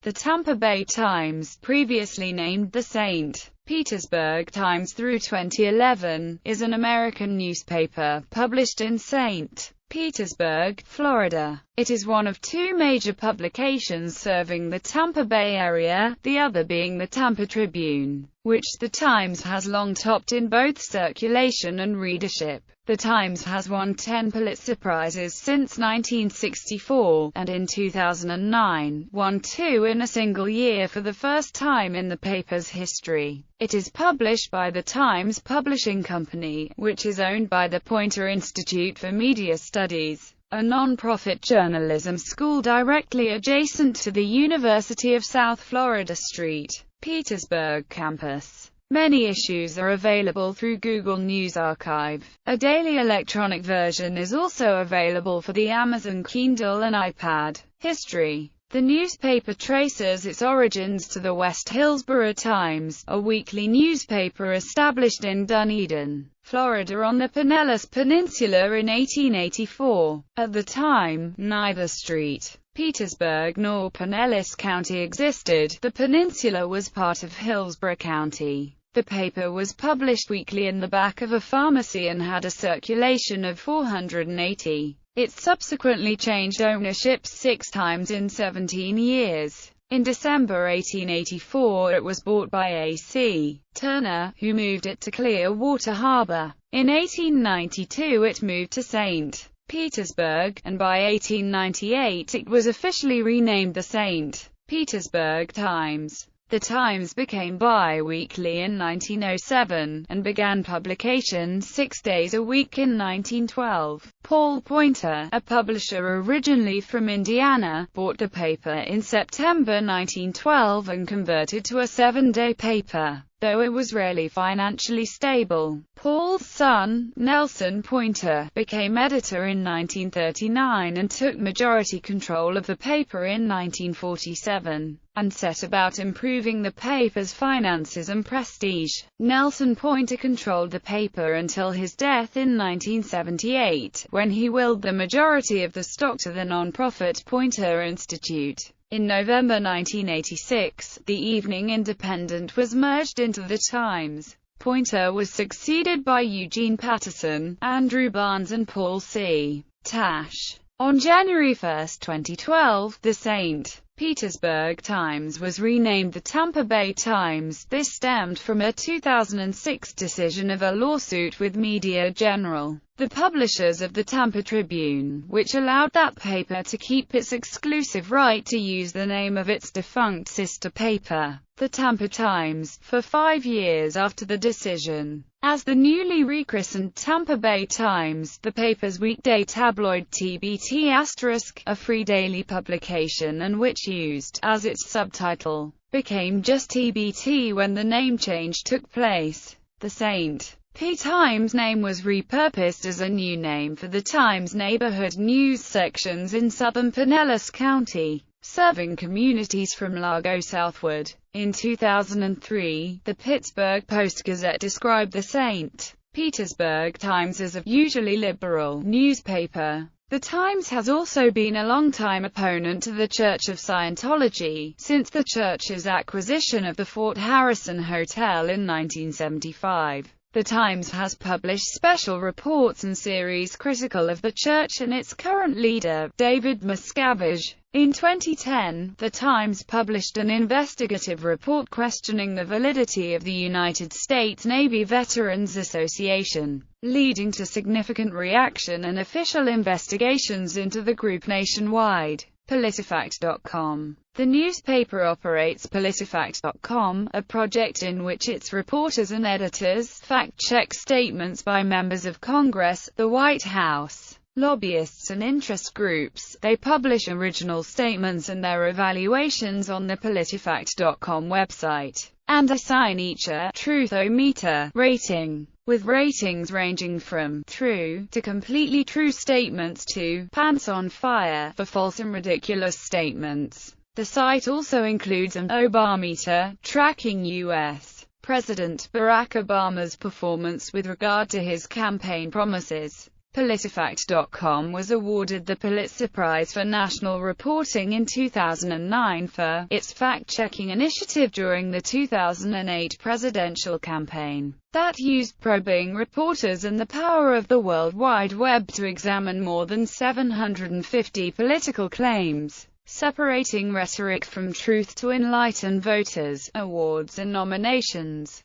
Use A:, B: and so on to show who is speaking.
A: The Tampa Bay Times, previously named the St. Petersburg Times through 2011, is an American newspaper published in St. Petersburg, Florida. It is one of two major publications serving the Tampa Bay area, the other being the Tampa Tribune, which the Times has long topped in both circulation and readership. The Times has won 10 Pulitzer Prizes since 1964, and in 2009, won 2 in a single year for the first time in the paper's history. It is published by the Times Publishing Company, which is owned by the Poynter Institute for Media Studies, a non-profit journalism school directly adjacent to the University of South Florida St. Petersburg campus. Many issues are available through Google News Archive. A daily electronic version is also available for the Amazon Kindle and iPad. History. The newspaper traces its origins to the West Hillsborough Times, a weekly newspaper established in Dunedin, Florida on the Pinellas Peninsula in 1884. At the time, neither St. Petersburg nor Pinellas County existed. The peninsula was part of Hillsborough County. The paper was published weekly in the back of a pharmacy and had a circulation of 480. It subsequently changed ownership 6 times in 17 years. In December 1884 it was bought by A.C. Turner, who moved it to Clearwater Harbor. In 1892 it moved to St. Petersburg, and by 1898 it was officially renamed the St. Petersburg Times. The Times became bi-weekly in 1907, and began publication 6 days a week in 1912. Paul Poynter, a publisher originally from Indiana, bought the paper in September 1912 and converted to a 7-day paper, though it was rarely financially stable. Paul's son, Nelson Poynter, became editor in 1939 and took majority control of the paper in 1947, and set about improving the paper's finances and prestige. Nelson Poynter controlled the paper until his death in 1978, when he willed the majority of the stock to the non-profit Poynter Institute. In November 1986, the Evening Independent was merged into the Times. Poynter was succeeded by Eugene Patterson, Andrew Barnes and Paul C. Tash. On January 1, 2012, the St. Petersburg Times was renamed the Tampa Bay Times. This stemmed from a 2006 decision of a lawsuit with Media General, the publishers of the Tampa Tribune, which allowed that paper to keep its exclusive right to use the name of its defunct sister paper, the Tampa Times, for 5 years after the decision. As the newly rechristened Tampa Bay Times, the paper's weekday tabloid TBT*, a free daily publication and which used as its subtitle, became just TBT when the name change took place. The St. P. Times name was repurposed as a new name for the Times neighborhood news sections in southern Pinellas County, serving communities from Largo southward. In 2003, the Pittsburgh Post-Gazette described the St. Petersburg Times as a usually liberal newspaper. The Times has also been a longtime opponent to the Church of Scientology, since the church's acquisition of the Fort Harrison Hotel in 1975. The Times has published special reports and series critical of the Church and its current leader, David Miscavige. In 2010, The Times published an investigative report questioning the validity of the United States Navy Veterans Association, leading to significant reaction and official investigations into the group nationwide. PolitiFact.com. The newspaper operates PolitiFact.com, a project in which its reporters and editors fact-check statements by members of Congress, the White House, lobbyists and interest groups. They publish original statements and their evaluations on the PolitiFact.com website, and assign each a truth-o-meter rating, with ratings ranging from true to completely true statements to pants on fire for false and ridiculous statements. The site also includes an Obarometer, tracking U.S. President Barack Obama's performance with regard to his campaign promises. PolitiFact.com was awarded the Pulitzer Prize for National Reporting in 2009 for its fact-checking initiative during the 2008 presidential campaign that used probing reporters and the power of the World Wide Web to examine more than 750 political claims, separating rhetoric from truth to enlighten voters. Awards and nominations.